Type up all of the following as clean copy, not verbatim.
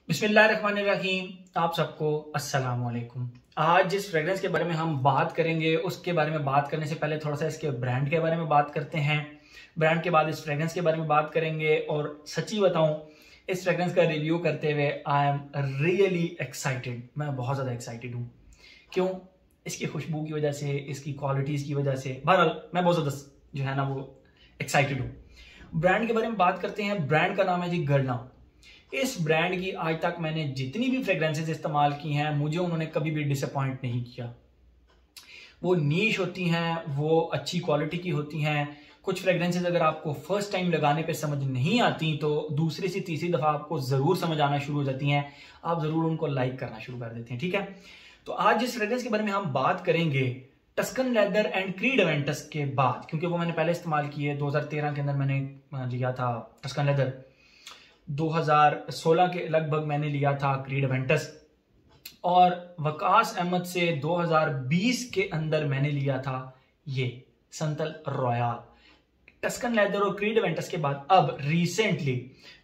बिस्मिल्लाहिर्रहमानिर्रहीम। आप सबको अस्सलाम वालेकुम। आज जिस फ्रेग्रेंस के बारे में हम बात करेंगे उसके बारे में बात करने से पहले थोड़ा सा इसके ब्रांड के बारे में बात करते हैं। ब्रांड के बाद इस फ्रेग्रेंस के बारे में बात करेंगे और सच्ची बताऊं, इस फ्रेग्रेंस का रिव्यू करते हुए आई एम रियली एक्साइटेड। मैं बहुत ज़्यादा एक्साइटेड हूँ। क्यों? इसकी खुशबू की वजह से, इसकी क्वालिटीज़ की वजह से। बहरहाल मैं बहुत ज़्यादा जो है ना वो एक्साइटेड हूँ। ब्रांड के बारे में बात करते हैं। ब्रांड का नाम है जी गरना। इस ब्रांड की आज तक मैंने जितनी भी फ्रेग्रेंसेस इस्तेमाल की हैं, मुझे उन्होंने कभी भी डिसअपॉइंट नहीं किया। वो नीश होती हैं, वो अच्छी क्वालिटी की होती हैं। कुछ फ्रेग्रेंसेस अगर आपको फर्स्ट टाइम लगाने पे समझ नहीं आती तो दूसरी से तीसरी दफा आपको जरूर समझ आना शुरू हो जाती हैं। आप जरूर उनको लाइक करना शुरू कर देते हैं। ठीक है, तो आज जिस फ्रेग्रेंस के बारे में हम बात करेंगे Tuscan leather and creed Aventus के बाद, क्योंकि वो मैंने पहले इस्तेमाल की है 2013 के अंदर मैंने लिया था टस्कन लेदर, 2016 के लगभग मैंने लिया था क्रीड एवेंटस, और वकास अहमद से 2020 के अंदर मैंने लिया था ये संतल रॉयल। टस्कन लेदर और क्रीड एवेंटस के बाद अब रिसेंटली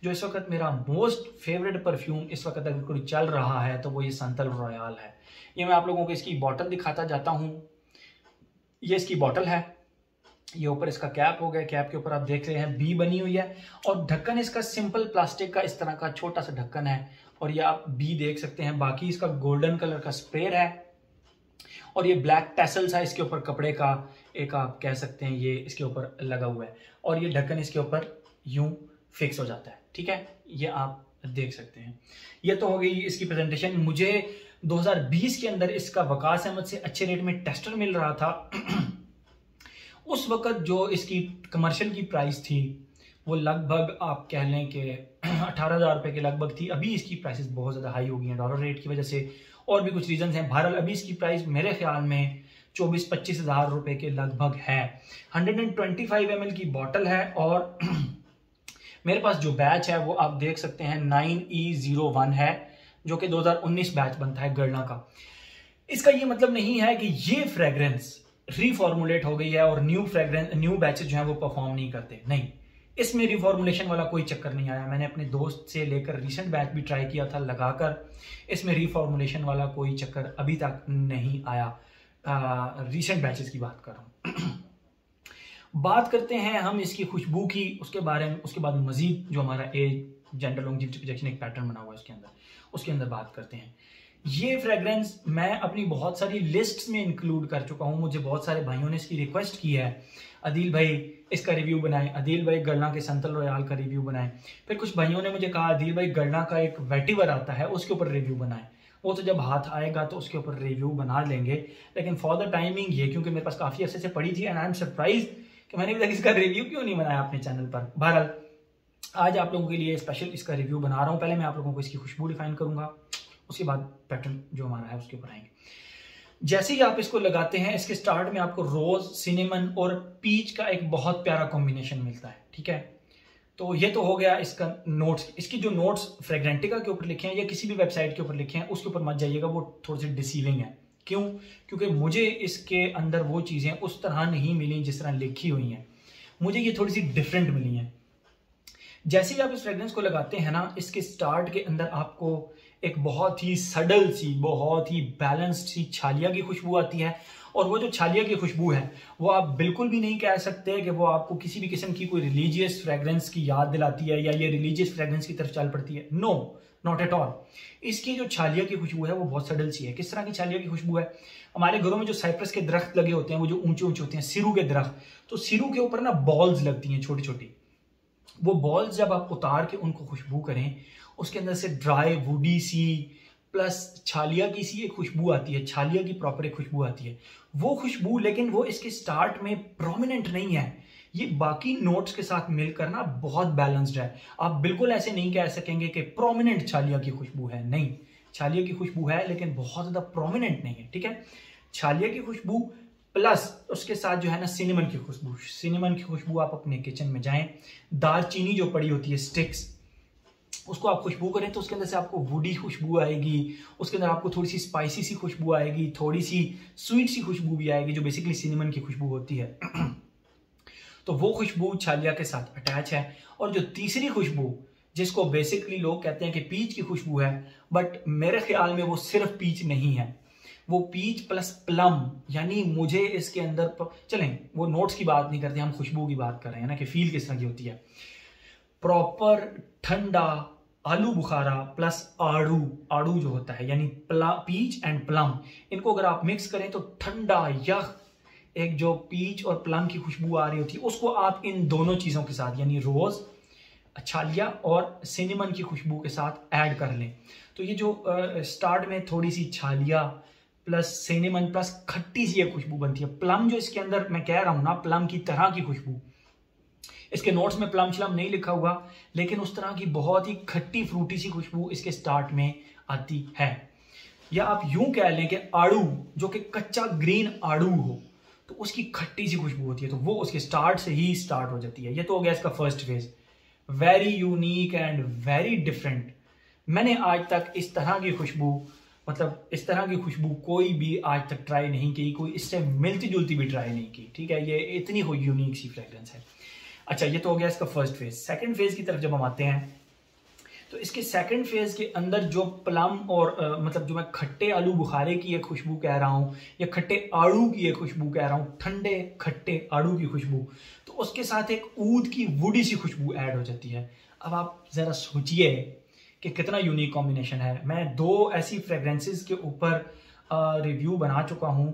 जो इस वक्त मेरा मोस्ट फेवरेट परफ्यूम इस वक्त अगर कोई चल रहा है तो वो ये संतल रॉयल है। ये मैं आप लोगों को इसकी बॉटल दिखाता जाता हूं। ये इसकी बॉटल है, ये ऊपर इसका कैप हो गया, कैप के ऊपर आप देख रहे हैं बी बनी हुई है, और ढक्कन इसका सिंपल प्लास्टिक का इस तरह का छोटा सा ढक्कन है, और ये आप बी देख सकते हैं। बाकी इसका गोल्डन कलर का स्प्रेयर है, और ये ब्लैक टैसल्स है इसके ऊपर कपड़े का, एक आप कह सकते हैं ये इसके ऊपर लगा हुआ है, और ये ढक्कन इसके ऊपर यूं फिक्स हो जाता है। ठीक है, ये आप देख सकते हैं। ये तो हो गई इसकी प्रेजेंटेशन। मुझे 2020 के अंदर इसका वकास अहमद से अच्छे रेट में टेस्टर मिल रहा था। उस वक्त जो इसकी कमर्शियल की प्राइस थी वो लगभग आप कह लें कि 18,000 रुपए के लगभग थी। अभी इसकी प्राइसेस बहुत ज़्यादा हाई हो गई हैं डॉलर रेट की वजह से, और भी कुछ रीजंस हैं। बहरहाल अभी इसकी प्राइस मेरे ख्याल में 24-25 हज़ार रुपए के लगभग है। 125 ml की बॉटल है, और मेरे पास जो बैच है वो आप देख सकते हैं 9E01 है, जो कि 2019 बैच बनता है गरना का। इसका ये मतलब नहीं है कि ये फ्रेग्रेंस रिफॉर्मुलेट हो गई है और न्यू बैचेस जो है वो परफॉर्म नहीं करते। नहीं, इसमें रिफॉर्मुलेशन वाला कोई चक्कर नहीं आया। मैंने अपने दोस्त से लेकर रिसेंट बैच भी ट्राई किया था लगाकर, इसमें रिफॉर्मुलेशन वाला कोई चक्कर अभी तक नहीं आया। रिसेंट बैचेस की बात कर रहा हूँ। बात करते हैं हम इसकी खुशबू की, उसके बारे में, उसके बाद मजीद जो हमारा एज जेंडर लॉन्जेविटी प्रोजेक्शन एक पैटर्न बना हुआ है उसके अंदर बात करते हैं। ये फ्रेग्रेंस मैं अपनी बहुत सारी लिस्ट्स में इंक्लूड कर चुका हूं। मुझे बहुत सारे भाइयों ने इसकी रिक्वेस्ट की है, अदील भाई इसका रिव्यू बनाएं, अदील भाई गरना के संतल रॉयल का रिव्यू बनाएं। फिर कुछ भाइयों ने मुझे कहा अदील भाई गरना का एक वेटिवर आता है उसके ऊपर रिव्यू बनाएं। वो तो जब हाथ आएगा तो उसके ऊपर रिव्यू बना लेंगे, लेकिन फॉर द टाइमिंग ये, क्योंकि मेरे पास काफी अर्से से पड़ी थी एंड आई एम सरप्राइज कि मैंने अभी तक इसका रिव्यू क्यों नहीं बनाया अपने चैनल पर। बहरहाल आज आप लोगों के लिए स्पेशल इसका रिव्यू बना रहा हूँ। पहले मैं आप लोगों को इसकी खुशबू डिफाइन करूंगा, उसके बाद पैटर्न जो हमारा है उसके ऊपर आएंगे। जैसे ही आप इसको लगाते हैं, इसके स्टार्ट में आपको रोज, सिनेमन और पीच का एक बहुत प्यारा कॉम्बिनेशन मिलता है। ठीक है, तो ये तो हो गया इसका नोट्स। इसकी जो नोट्स फ्रेग्रेंटिका के ऊपर लिखे हैं या किसी भी वेबसाइट के ऊपर लिखे हैं उसके ऊपर मत जाइएगा, वो थोड़ी सी डिसीविंग है। क्यों? क्योंकि मुझे इसके अंदर वो चीजें उस तरह नहीं मिली जिस तरह लिखी हुई हैं, मुझे ये थोड़ी सी डिफरेंट मिली हैं। जैसे ही आप इस फ्रेग्रेंस को लगाते हैं ना, इसके स्टार्ट के अंदर आपको एक बहुत ही सडल सी, बहुत ही बैलेंस्ड सी छालिया की खुशबू आती है, और वो जो छालिया की खुशबू है वो आप बिल्कुल भी नहीं कह सकते कि वो आपको किसी भी किस्म की कोई रिलीजियस फ्रेग्रेंस की याद दिलाती है या ये रिलीजियस फ्रेग्रेंस की तरफ चल पड़ती है। No, not at all. इसकी जो छालिया की खुशबू है वो बहुत सडल सी है। किस तरह की छालिया की खुशबू है? हमारे घरों में जो साइप्रस के दरख्त लगे होते हैं, वो जो ऊंचे ऊंचे होते हैं, सिरू के दरख्त, तो सिरू के ऊपर ना बॉल्स लगती हैं छोटी छोटी। वो बॉल्स जब आप उतार के उनको खुशबू करें, उसके अंदर से ड्राई वुडी सी प्लस छालिया की सी एक खुशबू आती है, छालिया की प्रॉपर एक खुशबू आती है वो खुशबू। लेकिन वो इसके स्टार्ट में प्रोमिनेंट नहीं है, ये बाकी नोट्स के साथ मिलकर ना बहुत बैलेंस्ड है। आप बिल्कुल ऐसे नहीं कह सकेंगे कि प्रोमिनेंट छालिया की खुशबू है। नहीं, छालिया की खुशबू है लेकिन बहुत ज्यादा प्रोमिनेंट नहीं है। ठीक है, छालिया की खुशबू प्लस उसके साथ जो है ना सिनेमन की खुशबू। सिनेमन की खुशबू आप अपने किचन में जाएं, दालचीनी जो पड़ी होती है स्टिक्स, उसको आप खुशबू करें तो उसके अंदर से आपको वुडी खुशबू आएगी, उसके अंदर आपको थोड़ी सी स्पाइसी सी खुशबू आएगी, थोड़ी सी स्वीट सी खुशबू भी आएगी, जो बेसिकली सिनेमन की खुशबू होती है। तो वो खुशबू छालिया के साथ अटैच है। और जो तीसरी खुशबू जिसको बेसिकली लोग कहते हैं कि पीच की खुशबू है, बट मेरे ख्याल में वो सिर्फ पीच नहीं है, वो पीच प्लस प्लम, यानी मुझे इसके अंदर चलें वो नोट्स की बात नहीं करते, हम खुशबू की बात कर रहे हैं ना कि फील किस तरह की होती है। प्रॉपर ठंडा आलू बुखारा प्लस आड़ू, आड़ू जो होता है यानी पीच एंड प्लम, इनको अगर आप मिक्स करें तो ठंडा यख एक जो पीच और प्लम की खुशबू आ रही होती है, उसको आप इन दोनों चीज़ों के साथ यानी रोज़, छालिया और सिनेमन की खुशबू के साथ ऐड कर लें। तो ये जो स्टार्ट में थोड़ी सी छालिया प्लस सिनेमन प्लस खट्टी सी एक खुशबू बनती है। प्लम जो इसके अंदर मैं कह रहा हूँ ना, प्लम की तरह की खुशबू, इसके नोट्स में प्लम श्लम नहीं लिखा हुआ, लेकिन उस तरह की बहुत ही खट्टी फ्रूटी सी खुशबू इसके स्टार्ट में आती है। या आप यूं कह लें कि आड़ू, जो कि कच्चा ग्रीन आड़ू हो तो उसकी खट्टी सी खुशबू होती है, तो वो उसके स्टार्ट से ही स्टार्ट हो जाती है। ये तो हो गया इसका first phase, very unique and very different. मैंने आज तक इस तरह की खुशबू, मतलब इस तरह की खुशबू कोई भी आज तक ट्राई नहीं की, कोई इससे मिलती जुलती भी ट्राई नहीं की। ठीक है, ये इतनी कोई यूनिक सी फ्रेग्रेंस है। अच्छा, ये तो हो गया इसका फर्स्ट फेज। सेकंड फेज की तरफ जब हम आते हैं तो इसके सेकंड फेज के अंदर जो प्लम और मतलब जो मैं खट्टे आलू बुखारे की एक खुशबू कह रहा हूँ या खट्टे आड़ू की एक खुशबू कह रहा हूँ, ठंडे खट्टे आड़ू की खुशबू, तो उसके साथ एक ऊद की वुडी सी खुशबू ऐड हो जाती है। अब आप जरा सोचिए कि कितना यूनिक कॉम्बिनेशन है। मैं 2 ऐसी फ्रेग्रेंसेस के ऊपर रिव्यू बना चुका हूँ।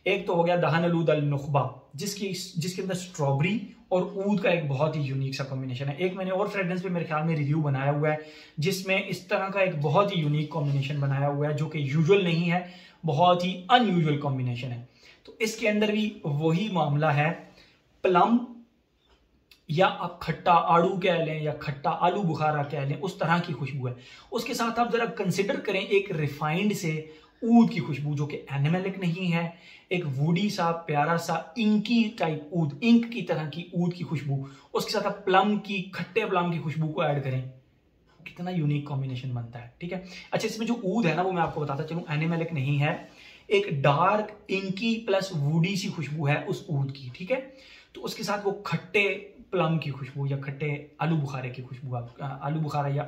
एक तो हो गया दहन अलूद अल नुखबा, जिसके अंदर स्ट्रॉबेरी और ऊद का एक बहुत ही यूनिक सा कॉम्बिनेशन है। एक मैंने और फ्रेग्रेंस पे मेरे ख्याल में रिव्यू बनाया हुआ है जिसमें इस तरह का एक बहुत ही यूनिक कॉम्बिनेशन बनाया हुआ है, जो कि यूजुअल नहीं है, बहुत ही अनयूजुअल कॉम्बिनेशन है। तो इसके अंदर भी वही मामला है, प्लम या आप खट्टा आड़ू कह लें या खट्टा आलू बुखारा कह लें, उस तरह की खुशबू है। उसके साथ आप जरा कंसिडर करें एक रिफाइंड से ऊद की खुशबू, जो कि एनिमलिक नहीं है, एक वुडी सा प्यारा सा इंकी टाइप ऊद, इंक की तरह की ऊद की खुशबू, उसके साथ आप प्लम की, खट्टे प्लम की खुशबू को ऐड करें, कितना यूनिक कॉम्बिनेशन बनता है। ठीक है, अच्छा, इसमें जो ऊद है ना वो मैं आपको बताता चलूं, एनिमलिक नहीं है, एक डार्क इंकी प्लस वुडी सी खुशबू है उस ऊद की। ठीक है, तो उसके साथ वो खट्टे प्लम की खुशबू या खट्टे आलू बुखारे की खुशबू, आलू बुखारा या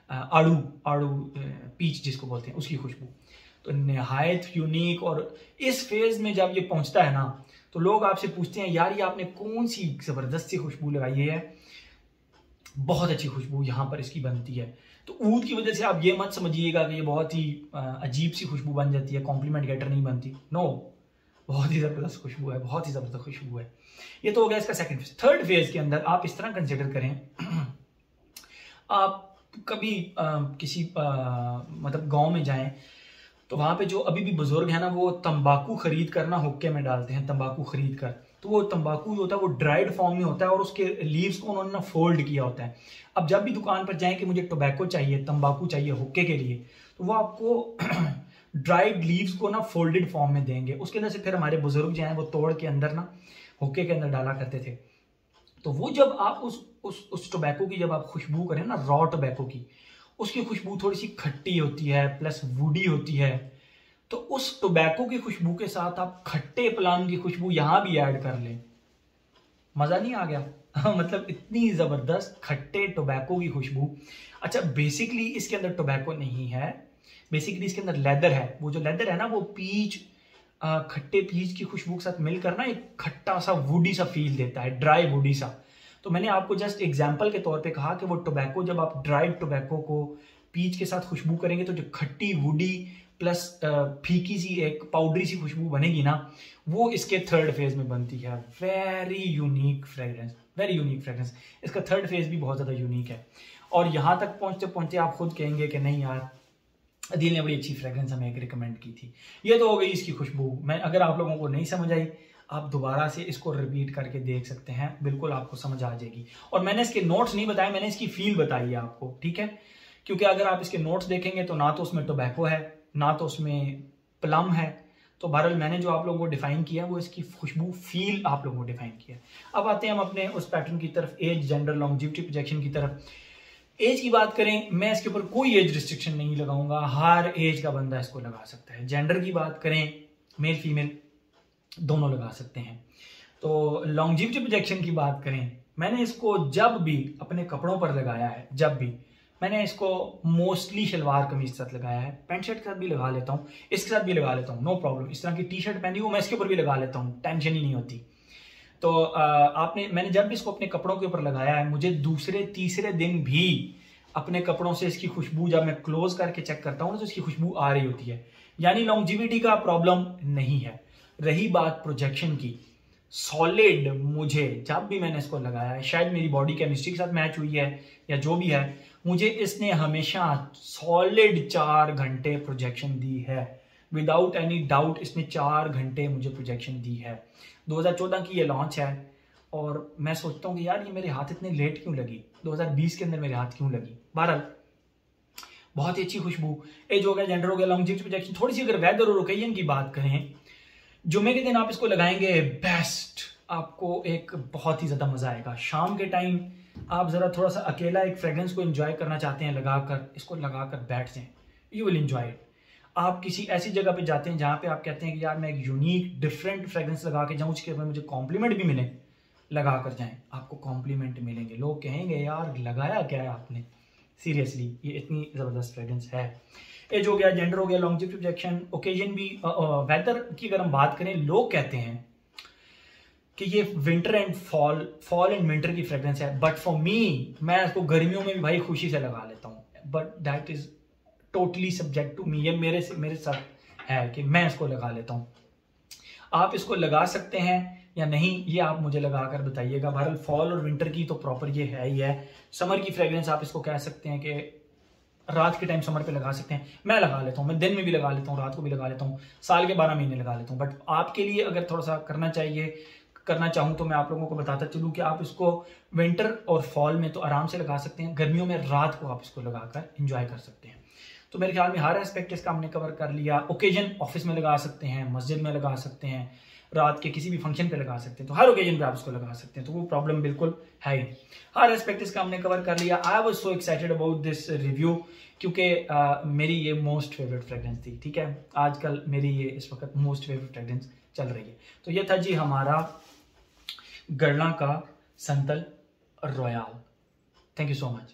आड़ू आड़ू पीच जिसको बोलते हैं, उसकी खुशबू, तो निहायत यूनिक। और इस फेज में जब ये पहुंचता है ना तो लोग आपसे पूछते हैं यार ये आपने कौन सी जबरदस्त सी खुशबू लगाई है, बहुत अच्छी खुशबू यहाँ पर इसकी बनती है। तो ऊद की वजह से आप ये मत समझिएगा कि ये बहुत ही अजीब सी खुशबू बन जाती है, कॉम्प्लीमेंट गेटर नहीं बनती, नो, बहुत ही जबरदस्त खुशबू है, बहुत ही जबरदस्त खुशबू है। ये तो हो गया इसका सेकंड फेज। थर्ड फेज के अंदर आप इस तरह कंसिडर करें, आप कभी किसी मतलब गांव में जाएं तो वहां पे जो अभी भी बुजुर्ग है ना, वो तंबाकू खरीद कर ना हुक्के में डालते हैं, तंबाकू खरीद कर, तो वो तंबाकू जो होता है वो ड्राइड फॉर्म में होता है और उसके लीव्स को उन्होंने ना फोल्ड किया होता है। अब जब भी दुकान पर जाएं कि मुझे टोबैको चाहिए, तंबाकू चाहिए हुक्के के लिए, तो वो आपको ड्राइड लीव्स को ना फोल्डेड फॉर्म में देंगे। उसके अंदर से फिर हमारे बुजुर्ग जो हैं वो तोड़ के अंदर ना हुक्के के अंदर डाला करते थे। तो वो जब आप उस टोबैको की जब आप खुशबू करें ना, रॉ टोबैको की, उसकी खुशबू थोड़ी सी खट्टी होती है प्लस वुडी होती है, तो उस टोबैको की खुशबू के साथ आप खट्टे प्लम की खुशबू यहां भी ऐड कर लें, मजा नहीं आ गया? मतलब इतनी जबरदस्त खट्टे टोबैको की खुशबू। अच्छा, बेसिकली इसके अंदर टोबैको नहीं है, बेसिकली इसके अंदर लेदर है। वो जो लेदर है ना वो पीच, खट्टे पीच की खुशबू के साथ मिलकर ना एक खट्टा सा वुडी सा फील देता है, ड्राई वुडी सा। तो मैंने आपको जस्ट एग्जांपल के तौर पे कहा कि वो टोबैको, जब आप ड्राइड टोबैको को पीच के साथ खुशबू करेंगे तो जो खट्टी वुडी प्लस फीकी सी एक पाउडरी सी खुशबू बनेगी ना, वो इसके थर्ड फेज में बनती है। Very unique fragrance, very unique fragrance. इसका थर्ड फेज भी बहुत ज्यादा यूनिक है। और यहां तक पहुंचते पहुंचते आप खुद कहेंगे कि नहीं यार, अदील ने बड़ी अच्छी फ्रेग्रेंस हमें एक रिकमेंड की थी। ये तो हो गई इसकी खुशबू। मैं, अगर आप लोगों को नहीं समझ आई, आप दोबारा से इसको रिपीट करके देख सकते हैं, बिल्कुल आपको समझ आ जाएगी। और मैंने इसके नोट्स नहीं बताए, मैंने इसकी फील बताई है आपको, ठीक है? क्योंकि अगर आप इसके नोट्स देखेंगे तो ना तो उसमें टोबैको है, ना तो उसमें प्लम है। तो बहरहाल मैंने जो आप लोगों को डिफाइन किया वो इसकी खुशबू फील आप लोगों को डिफाइन किया। अब आते हैं हम अपने उस पैटर्न की तरफ, एज, जेंडर, लॉन्जेविटी, प्रोजेक्शन की तरफ। एज की बात करें, मैं इसके ऊपर कोई एज रिस्ट्रिक्शन नहीं लगाऊंगा, हर एज का बंदा इसको लगा सकता है। जेंडर की बात करें, मेल फीमेल दोनों लगा सकते हैं। तो लॉन्जेविटी प्रोजेक्शन की बात करें, मैंने इसको जब भी अपने कपड़ों पर लगाया है, जब भी मैंने इसको मोस्टली शलवार कमीज के साथ लगाया है, पैंट शर्ट के साथ भी लगा लेता हूँ, इसके साथ भी लगा लेता हूँ, नो प्रॉब्लम। इस तरह की टी शर्ट पहनी हूँ मैं, इसके ऊपर भी लगा लेता हूँ, टेंशन ही नहीं होती। तो मैंने जब भी इसको अपने कपड़ों के ऊपर लगाया है, मुझे दूसरे तीसरे दिन भी अपने कपड़ों से इसकी खुशबू, जब मैं क्लोज करके चेक करता हूँ तो इसकी खुशबू आ रही होती है, यानी लॉन्जिविटी का प्रॉब्लम नहीं है। रही बात प्रोजेक्शन की, सॉलिड, मुझे जब भी मैंने इसको लगाया है, शायद मेरी बॉडी केमिस्ट्री के साथ मैच हुई है या जो भी है, मुझे इसने हमेशा सॉलिड 4 घंटे प्रोजेक्शन दी है, विदाउट एनी डाउट इसने 4 घंटे मुझे प्रोजेक्शन दी है। 2014 की ये लॉन्च है और मैं सोचता हूँ कि यार ये मेरे हाथ इतने लेट क्यों लगी, 2020 के अंदर मेरे हाथ क्यों लगी। बहरहाल बहुत ही अच्छी खुशबू, एज हो गया, जेंडर हो गया, लॉन्जिविटी प्रोजेक्शन। थोड़ी सी अगर वेदर और ओकेजन की बात करें, जुमे के दिन आप इसको लगाएंगे बेस्ट, आपको एक बहुत ही ज्यादा मजा आएगा। शाम के टाइम आप जरा थोड़ा सा अकेला एक फ्रेग्रेंस को एंजॉय करना चाहते हैं, लगाकर इसको लगाकर बैठ जाएं, यू विल एंजॉय इट। आप किसी ऐसी जगह पे जाते हैं जहां पे आप कहते हैं कि यार मैं एक यूनिक डिफरेंट फ्रेग्रेंस लगा के जाऊं, उसके बाद मुझे कॉम्प्लीमेंट भी मिले, लगा कर जाएं, आपको कॉम्प्लीमेंट मिलेंगे, लोग कहेंगे यार लगाया क्या है आपने, सीरियसली ये इतनी जबरदस्त फ्रेग्रेंस है। एज हो गया, जेंडर हो गया, लॉन्जिविटी प्रोजेक्शन, ओकेजन भी, वेदर की अगर हम बात करें, लोग कहते हैं कि ये winter and fall and winter की फ्रेग्रेंस है, बट फॉर मी, मैं इसको गर्मियों में भी भाई खुशी से लगा लेता हूँ, but that is totally subject to me. ये मेरे साथ है कि मैं इसको लगा लेता हूँ। आप इसको लगा सकते हैं या नहीं, ये आप मुझे लगाकर बताइएगा। बहरहाल फॉल और विंटर की तो प्रॉपर ये है ही है। समर की फ्रेग्रेंस आप इसको कह सकते हैं कि रात के टाइम समर पे लगा सकते हैं, मैं लगा लेता हूँ, मैं दिन में भी लगा लेता हूँ, रात को भी लगा लेता हूँ, साल के 12 महीने लगा लेता हूँ। बट आपके लिए अगर थोड़ा सा करना चाहूँ तो मैं आप लोगों को बताता चलूँ कि आप इसको विंटर और फॉल में तो आराम से लगा सकते हैं, गर्मियों में रात को आप इसको लगाकर एंजॉय कर सकते हैं। तो मेरे ख्याल में हर एस्पेक्ट इसका हमने कवर कर लिया। ओकेजन ऑफिस में लगा सकते हैं, मस्जिद में लगा सकते हैं, रात के किसी भी फंक्शन पे लगा सकते हैं, तो हर ओकेजन पे आप इसको लगा सकते हैं, तो वो प्रॉब्लम बिल्कुल है ही। हर एस्पेक्ट इसका हमने कवर कर लिया। I was so excited about this review क्योंकि मेरी ये मोस्ट फेवरेट फ्रेग्रेंस थी, ठीक है, आजकल मेरी ये इस वक्त मोस्ट फेवरेट फ्रेग्रेंस चल रही है। तो ये था जी हमारा गरला का संतल royal. Thank you so much.